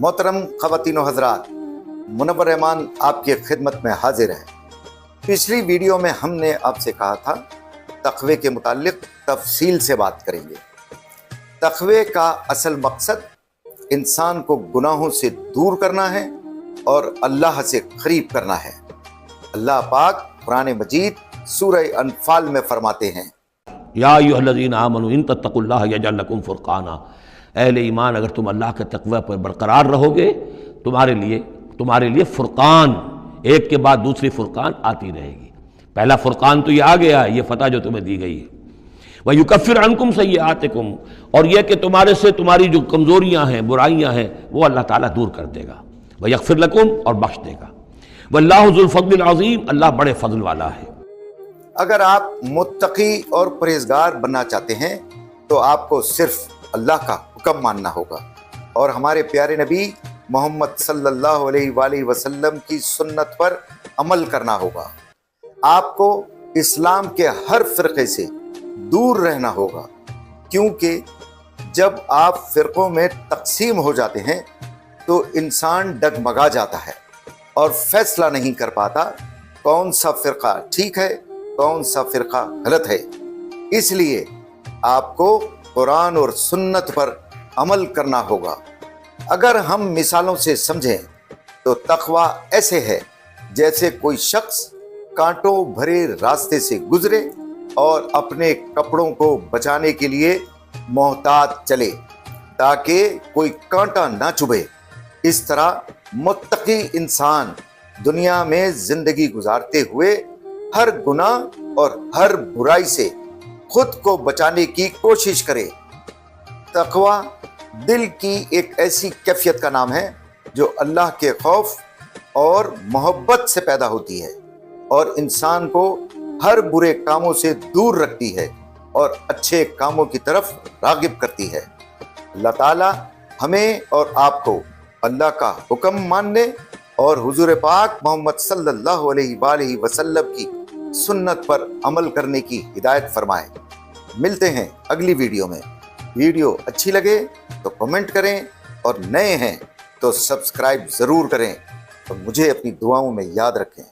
मोहतरम ख़वातीन व हज़रात, मुनव्वर रहमान आपकी खिदमत में हाजिर हैं। पिछली वीडियो में हमने आपसे कहा था तक़वे के मुताल्लिक़ तफसील से बात करेंगे। तक़वे का असल मकसद इंसान को गुनाहों से दूर करना है और अल्लाह से करीब करना है। अल्लाह पाक कुरान मजीद सूरह अनफाल में फरमाते हैं, या अय्युहल्लज़ीना आमनू इन तत्तक़ुल्लाह यजअल लकुम फ़ुरक़ाना। अहले ईमान, अगर तुम अल्लाह के तक़वा पर बरकरार रहोगे, तुम्हारे लिए फ़ुरक़ान, एक के बाद दूसरी फ़ुरक़ान आती रहेगी। पहला फ़ुरक़ान तो ये आ गया, ये फ़तह जो तुम्हें दी गई है। व युकफ़िर अन्कुम सय्यातिकुम, और यह कि तुम्हारे से तुम्हारी जो कमज़ोरियाँ हैं, बुराइयाँ हैं, वो अल्लाह ताला दूर कर देगा। व यग़फ़िर लकुम, और बख्श देगा। वल्लाहु ज़ुल फ़ज़्लिल अज़ीम, अल्लाह बड़े फ़ज़ल वाला है। अगर आप मुत्तकी और परहेज़गार बनना चाहते हैं तो आपको सिर्फ अल्लाह का हुक्म मानना होगा और हमारे प्यारे नबी मोहम्मद सल्लल्लाहु अलैहि वसल्लम की सुन्नत पर अमल करना होगा। आपको इस्लाम के हर फ़िरक़े से दूर रहना होगा, क्योंकि जब आप फ़िरक़ों में तक़सीम हो जाते हैं तो इंसान डगमगा जाता है और फैसला नहीं कर पाता कौन सा फ़िरक़ा ठीक है, कौन सा फ़िरक़ा गलत है। इसलिए आपको कुरान और सुन्नत पर अमल करना होगा। अगर हम मिसालों से समझें तो तक़वा ऐसे है जैसे कोई शख्स कांटों भरे रास्ते से गुजरे और अपने कपड़ों को बचाने के लिए मोहतात चले ताकि कोई कांटा ना चुभे। इस तरह मुत्तकी इंसान दुनिया में ज़िंदगी गुजारते हुए हर गुनाह और हर बुराई से खुद को बचाने की कोशिश करे। तक़वा दिल की एक ऐसी कैफियत का नाम है जो अल्लाह के खौफ और मोहब्बत से पैदा होती है और इंसान को हर बुरे कामों से दूर रखती है और अच्छे कामों की तरफ राग़िब करती है। अल्लाह ताला हमें और आपको अल्लाह का हुक्म मानने और हुज़ूर पाक मोहम्मद सल्लल्लाहु अलैहि वसल्लम की सुन्नत पर अमल करने की हिदायत फरमाए। मिलते हैं अगली वीडियो में। वीडियो अच्छी लगे तो कमेंट करें और नए हैं तो सब्सक्राइब ज़रूर करें और मुझे अपनी दुआओं में याद रखें।